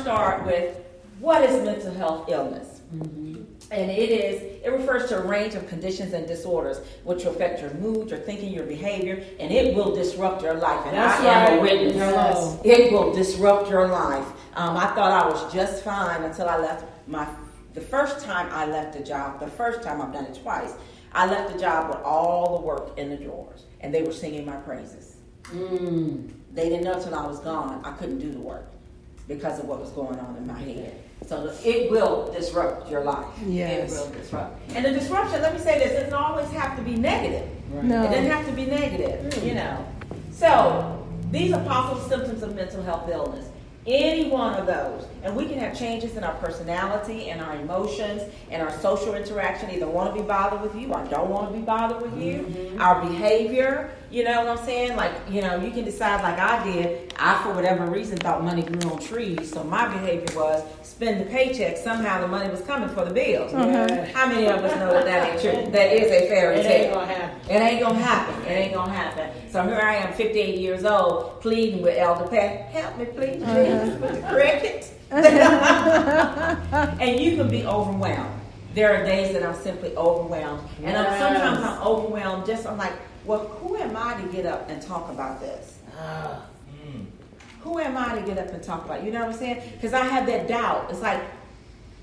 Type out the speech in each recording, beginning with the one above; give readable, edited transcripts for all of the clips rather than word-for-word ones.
start with what is mental health illness? And it refers to a range of conditions and disorders which will affect your mood, your thinking, your behavior, and it will disrupt your life. And I am a witness. Yes. It will disrupt your life. I thought I was just fine until I left the first time I left the job, the first time, I've done it twice, I left the job with all the work in the drawers, and they were singing my praises. They didn't know until I was gone I couldn't do the work because of what was going on in my head. So it will disrupt your life. Yes. It will disrupt. And the disruption, let me say this, it doesn't always have to be negative. Right. No. It doesn't have to be negative, you know. So these are possible symptoms of mental health illness. Any one of those. And we can have changes in our personality and our emotions and our social interaction. Either want to be bothered with you or don't want to be bothered with you. Our behavior, you know what I'm saying? Like, you know, you can decide like I did. I, for whatever reason, thought money grew on trees. So my behavior was spend the paycheck. Somehow the money was coming for the bills. How many of us know that ain't true? That is a fairy tale. It ain't gonna happen. It ain't gonna happen. It ain't gonna happen. So here I am, 58 years old, pleading with Elder Pat, help me please, with the cricket. And you can be overwhelmed. There are days that I'm simply overwhelmed. And sometimes I'm overwhelmed I'm like, well, who am I to get up and talk about this? Who am I to get up and talk about it? You know what I'm saying? Because I have that doubt. It's like,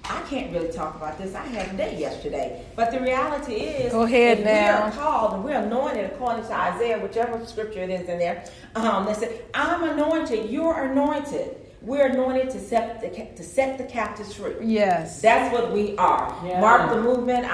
I can't really talk about this. I had a day yesterday. But the reality is, go ahead if now. we are called and we're anointed according to Isaiah, whichever scripture it is in there, they said, I'm anointed, you're anointed. We're anointed to set the captives free. Yes. That's what we are. Yeah. Mark the Movement.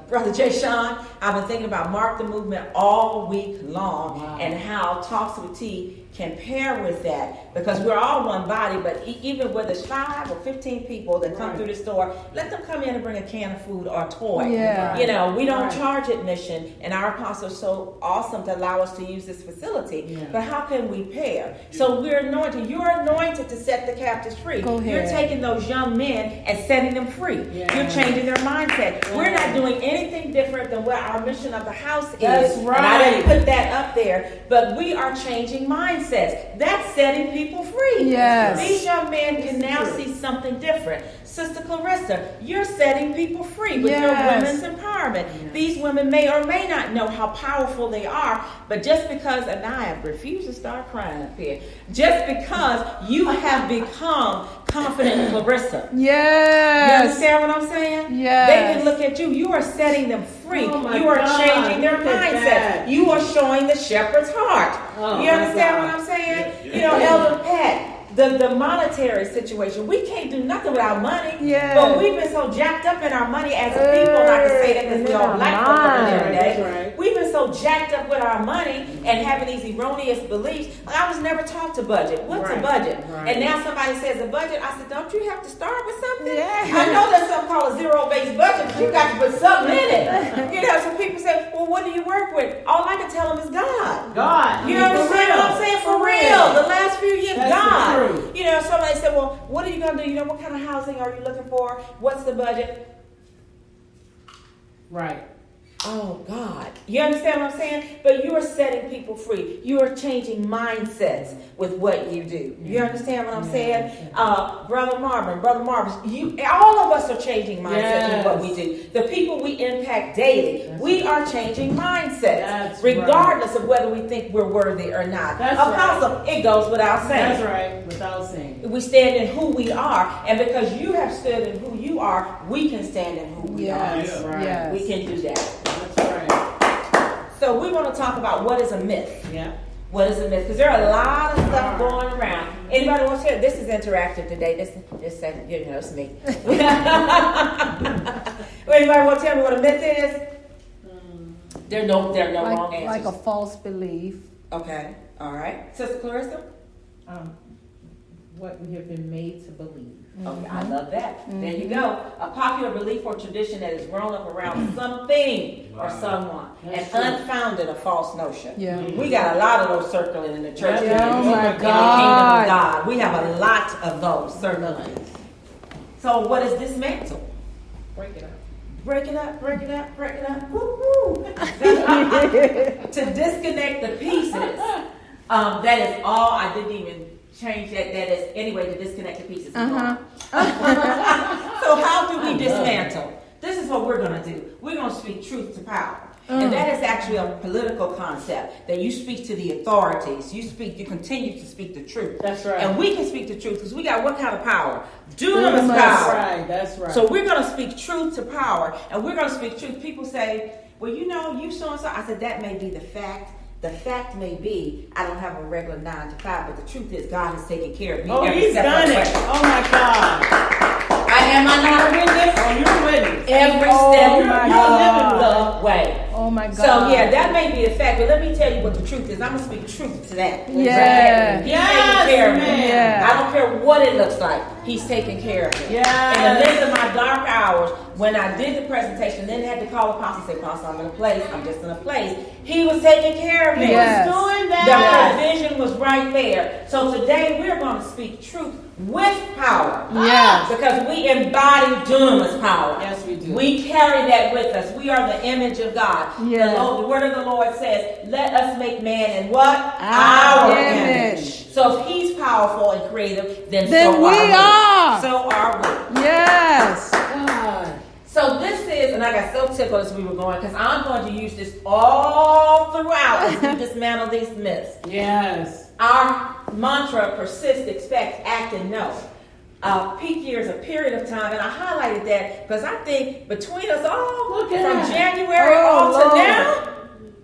Brother Jay Sean, I've been thinking about Mark the Movement all week long. Wow. And how Talks with T can pair with that, because we're all one body, but even whether it's 5 or 15 people that come through the store, let them come in and bring a can of food or a toy. Yeah. You know, we don't charge admission, and our apostle is so awesome to allow us to use this facility. Yeah. But how can we pair? So we're anointed. You're anointed to set the captives free. Go ahead. You're taking those young men and setting them free. Yeah. You're changing their mindset. Yeah. We're not doing anything different than what our mission of the house is. That's right. And I didn't put that up there, but we are changing mindsets. That's setting people free. Yes. These young men can now see something different. Sister Clarissa, you're setting people free with your women's empowerment. Yeah. These women may or may not know how powerful they are, but just because, and I refuse to start crying up here, just because you have become confident Clarissa. Yes. You understand what I'm saying? Yes. They can look at you. You are setting them free. You are changing their mindset. You are showing the shepherd's heart. You understand what I'm saying? Yeah. You know, Elder Pat, the monetary situation, we can't do nothing without money. Yes. But we've been so jacked up in our money as a people, and I can say that because we all black people every day. Right. We've been so jacked up with our money and having these erroneous beliefs. Like, I was never taught to budget. What's a budget? Right. And now somebody says a budget. I said, don't you have to start with something? Yeah. I know there's something called a zero-based budget, but you got to put something in it. You know, so people say, well, what do you work with? All I can tell them is God. God. You understand what I'm saying? For real. The last few years, God. You know, somebody said, well, what are you going to do? You know, what kind of housing are you looking for? What's the budget? Right. Oh, God. You understand what I'm saying? But you are setting people free. You are changing mindsets with what you do. You understand what I'm saying? Brother Marvin, all of us are changing mindsets with what we do. The people we impact daily, we are changing mindsets, regardless of whether we think we're worthy or not. Apostle, it goes without saying. That's right, without saying. We stand in who we are, and because you have stood in who you are, we can stand in who we are. Yes. We can do that. That's right. So we want to talk about what is a myth. Yeah. What is a myth? Because there are a lot of stuff going around. Anybody wants to hear? This is interactive today. This you know, it's me. Anybody want to tell me what a myth is? There are no wrong answers. Like a false belief. Okay. All right. Sister Clarissa? What we have been made to believe. Okay, I love that. There you go. A popular belief or tradition that has grown up around something or someone. An unfounded or false notion. Yeah. We got a lot of those circling in the church. Oh my in God. the kingdom of God. We have a lot of those circling. So what is dismantle? Break it up. Break it up, break it up, break it up. Woo-hoo. To disconnect the pieces. That is all. I didn't even change that is, anyway, the disconnected pieces. Is gone. So how do we dismantle? This is what we're going to do. We're going to speak truth to power. And that is actually a political concept, that you speak to the authorities. You continue to speak the truth. That's right. And we can speak the truth because we got what kind of power? Dunamis power. That's right. So we're going to speak truth to power, and we're going to speak truth. People say, well, you know, you so-and-so. I said, that may be the fact. The fact may be I don't have a regular 9 to 5, but the truth is God has taken care of me. Oh, every he's step done of the it. way. Oh, my God. Am I not a witness? Oh, you're a witness. Every Oh, step my you're living God. the way. Oh my God. So yeah, that may be the fact, but let me tell you what the truth is. I'm gonna speak truth to that. Yeah. He's taking care of me. man. Yeah. I don't care what it looks like. He's taking care of me. Yes. In the midst of my dark hours, when I did the presentation, then had to call Apostle and say, Apostle, I'm in a place. I'm just in a place. He was taking care of me. Yes. He was doing The that. provision was right there. So today we're going to speak truth with power. Yes. Because we embody dunamis power. Yes, we do. We carry that with us. We are the image of God. Yes. The word of the Lord says, let us make man in what? Our image. So if he's powerful and creative, then Then so we are. So are we. Yes. God. So this is, and I got so tickled as we were going, because I'm going to use this all throughout as we dismantle these myths. Yes. Our mantra, persist, expect, act, and know. Peak year is a period of time, and I highlighted that because I think between us all, Look at from that. January Oh, all to Lord. now,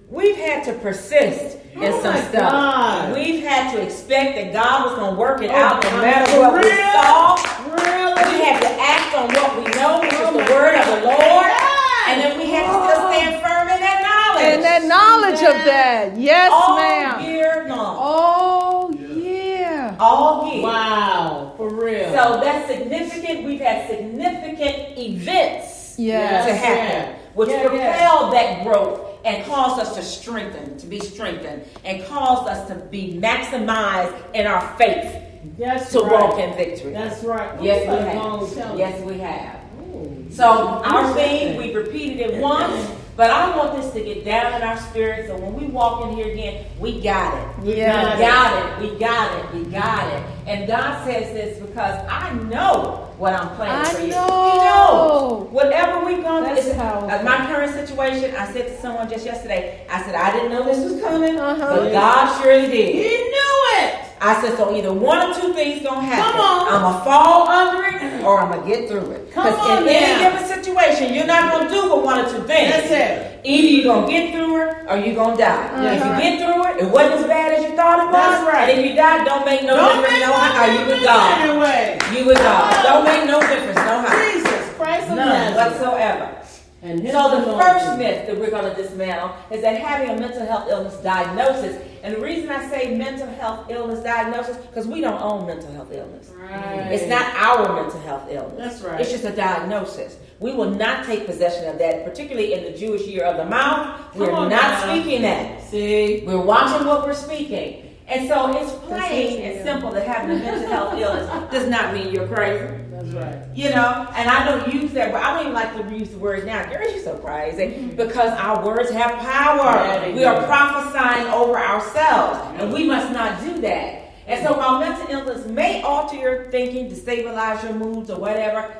we've had to persist in Oh, some my stuff. God. We've had to expect that God was going to work it Oh, out no God. matter For what we real? saw. Really? We had to act on what we know, which is Oh, the my word of the Lord. Yes. And then we had to still stand firm in that knowledge. And that knowledge of that. Yes, all ma'am. year long. Oh, yeah. All year. Wow. For real. So that's significant. We've had significant events Yes. to happen, which propelled that growth and caused us to strengthen, to be strengthened, and caused us to be maximized in our faith That's to right. walk in victory. That's right. Yes, Ooh, we that's long have. telling. Yes, we have. Ooh. So our theme, we've repeated it once, but I want this to get down in our spirit. So when we walk in here again, we got it. Yeah. We got it. We got it. We got it. And God says this because I know what I'm planning for you. He knows. Whatever we're going to That's do. powerful. My current situation, I said to someone just yesterday, I said, I didn't know this was coming, Uh-huh. but God surely He did. knew it. I said, so either one or two things going to happen. Come on. I'm going to fall under it or I'm going to get through it. Come Because on in any now. given situation, you're not going to do but one or two things. That's it. Either you're going to get through it or you're going to die. If you get through it, it wasn't as bad as you thought it was. That's right. And if you die, don't make no Don't difference make no how. You with no God. anyway. You with God. Don't make no difference no how. Jesus Christ of None Nazareth. whatsoever. And his So the anointing. first myth that we're going to dismantle is that having a mental health illness diagnosis, and the reason I say mental health illness diagnosis, because we don't own mental health illness. Right. It's not our mental health illness. That's right. It's just a diagnosis. We will not take possession of that, particularly in the Jewish year of the mouth. We're Come on not now. speaking that. See? We're watching what we're speaking. And so it's plain and simple that having a mental health illness does not mean you're crazy. That's right. You know, and I don't use that, but I don't even like to use the word now. Girl, you're so crazy. Because our words have power. Yeah, they We are do. prophesying over ourselves, and we must not do that. And so while mental illness may alter your thinking, destabilize your moods or whatever,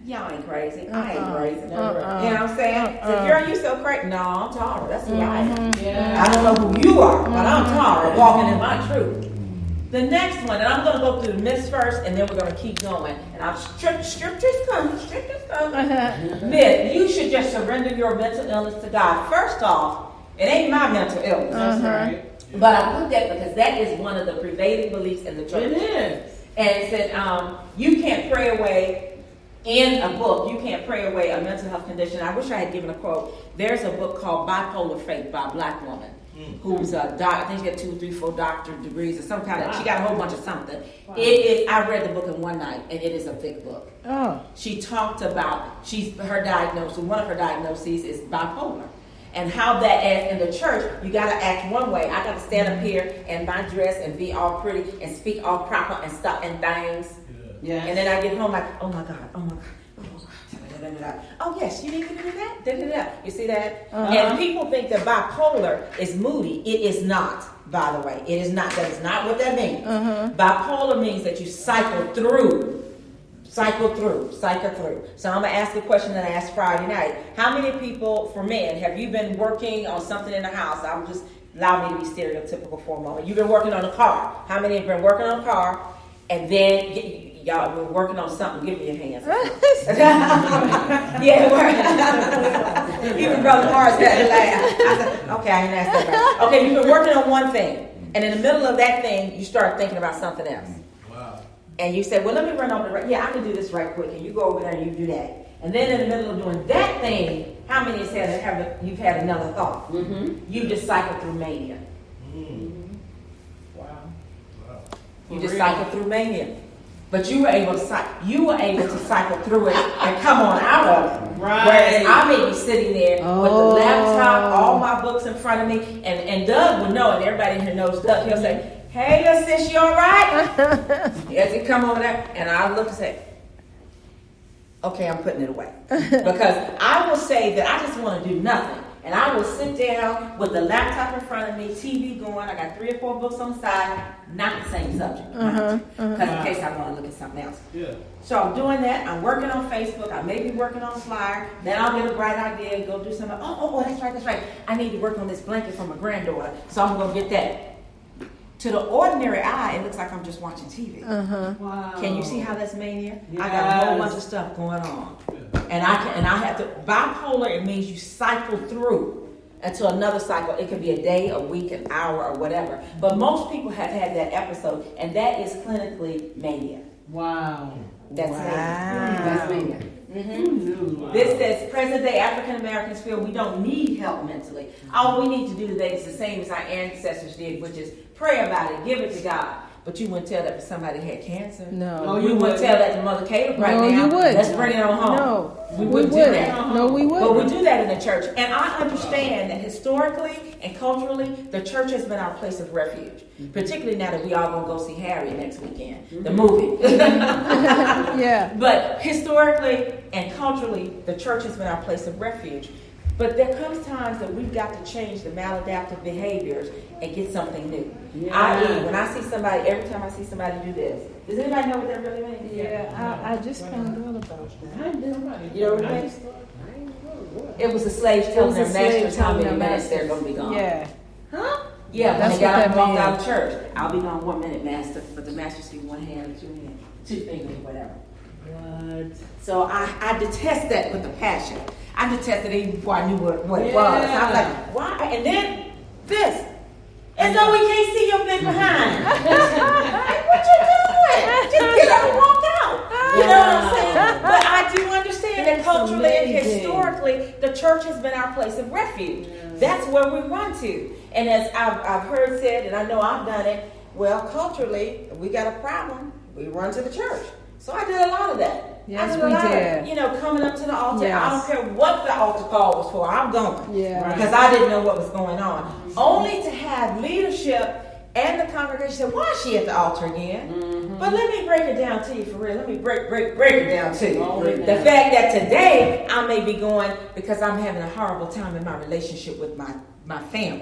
y'all ain't crazy. I ain't crazy. You know what I'm saying? So, girl, you so crazy. No, I'm Tara. That's who I am. Yeah. I don't know who you are, but I'm Tara, walking in my truth. The next one, and I'm going to go through the myths first, and then we're going to keep going. And I'll scriptures come. Myth, you should just surrender your mental illness to God. First off, it ain't my mental illness. That's right. But I put that because that is one of the prevailing beliefs in the church. It is. And it said, you can't pray away, in a book, you can't pray away a mental health condition. I wish I had given a quote. There's a book called Bipolar Faith by a black woman who's a doc. I think she got 2, 3, 4 doctorate degrees or some kind of. She got a whole bunch of something. Wow. It is. I read the book in one night, and it is a thick book. Oh. She talked about her diagnosis. One of her diagnoses is bipolar, and how that as in the church, you got to act one way. I got to stand up here in my dress and be all pretty and speak all proper and stuff and things. Yeah. And then I get home like, oh my God, oh my God. Da-da-da-da. Oh yes, you need to do that. Da-da-da. You see that? And people think that bipolar is moody. It is not. By the way, it is not. That is not what that means. Bipolar means that you cycle through. Cycle through. So I'm going to ask the question that I asked Friday night. How many people, for men, have you been working on something in the house? I'm just, allow me to be stereotypical for a moment. You've been working on a car. How many have been working on a car? And then, y'all been working on something. Give me your hands. Yeah, even Brother Morris had to laugh. I said, okay, I didn't ask that right. Okay, you've been working on one thing. And in the middle of that thing, you start thinking about something else. And you say, well, let me run over the I can do this right quick. And you go over there and you do that. And then in the middle of doing that thing, how many you've had another thought? You just cycle through mania. Wow. You just cycle through mania. But you were able to cycle through it and come on out of it. Right. Whereas I may be sitting there with the laptop, all my books in front of me, and Doug would know, and everybody here knows Doug. He'll say, hey, little sis, you all right? As he come over there, and I look and say, okay, I'm putting it away. Because I will say that I just want to do nothing. And I will sit down with the laptop in front of me, TV going. I got 3 or 4 books on the side, not the same subject. Because in case I want to look at something else. Yeah. So I'm doing that. I'm working on Facebook. I may be working on a flyer. Then I'll get a bright idea and go do something. Oh, that's right. I need to work on this blanket for my granddaughter. So I'm going to get that. To the ordinary eye, it looks like I'm just watching TV. Wow. Can you see how that's mania? Yes. I got a whole bunch of stuff going on. And I have to, bipolar, it means you cycle through until another cycle. It could be a day, a week, an hour, or whatever. But most people have had that episode, and that is clinically mania. Wow. That's mania. That's mania. Wow. This says present day African Americans feel we don't need help mentally. All we need to do today is the same as our ancestors did, which is pray about it, give it to God. But you wouldn't tell that to somebody who had cancer. No. You wouldn't tell that to Mother Caleb right now. No, you wouldn't. Let's bring it on home. No. We wouldn't do that. No, we wouldn't. But we do that in the church. And I understand that historically and culturally, the church has been our place of refuge. Particularly now that we all going to go see Harry next weekend. The movie. Yeah. But historically and culturally, the church has been our place of refuge. But there comes times that we've got to change the maladaptive behaviors and get something new. I.e., when I see somebody, every time I see somebody do this, does anybody know what that really means? Yeah, I just found out about that. You know what it means? It was the slaves telling their masters how many minutes they're going to be gone. Yeah. Huh? Yeah, when they got up and walked out of church. I'll be gone 1 minute, master. But the master see 1 hand, 2 hands, 2 fingers, whatever. What? So I detest that with a passion. I detested it even before I knew what it was. I was like, why? And then this. As though we can't see your big behind. Like, what you doing? Just get up and walk out. You know what I'm saying? But I do understand that culturally and historically, the church has been our place of refuge. That's where we run to. And as I've heard said, and I know I've done it, well, culturally, if we got a problem, we run to the church. So I did a lot of that. Yes, I did a lot of, coming up to the altar. Yes. I don't care what the altar call was for. I'm going. Yeah. Because I didn't know what was going on. Only to have leadership and the congregation say, why is she at the altar again? But let me break it down to you for real. Let me break it down to you. The fact that today I may be going because I'm having a horrible time in my relationship with my family.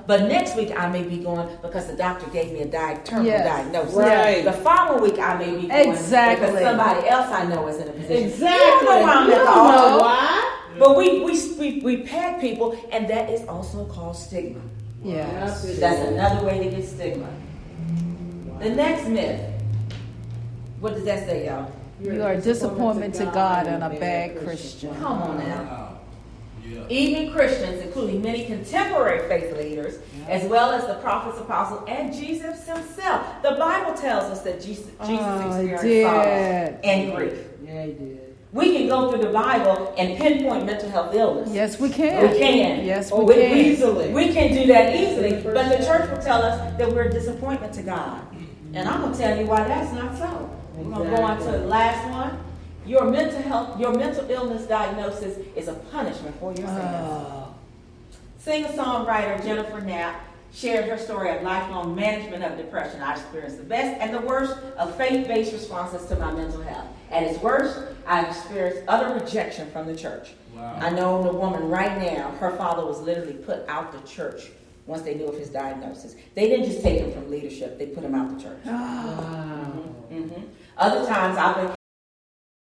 But next week I may be going because the doctor gave me a terminal diagnosis. Right. The following week I may be going because somebody else I know is in a position. Exactly. You don't know why I'm at the altar. Why? But we peg people, and that is also called stigma. Yes. That's another way to get stigma. The next myth. What does that say, y'all? You are a disappointment to God and a bad Christian. Come on now. Yeah. Even Christians, including many contemporary faith leaders, as well as the prophets, apostles, and Jesus himself. The Bible tells us that Jesus experienced sorrow and grief. Yeah, he did. We can go through the Bible and pinpoint mental health illness. Yes, we can. We can. Yes, we can. Easily. We can do that easily. But the church will tell us that we're a disappointment to God. And I'm going to tell you why that's not so. We're going to go on to the last one. Your mental illness diagnosis is a punishment for your sins. Singer-songwriter Jennifer Knapp, shared her story of lifelong management of depression. I experienced the best and the worst of faith-based responses to my mental health. At its worst, I experienced utter rejection from the church. Wow. I know the woman right now, her father was literally put out the church once they knew of his diagnosis. They didn't just take him from leadership, they put him out the church. Wow. Other times I've been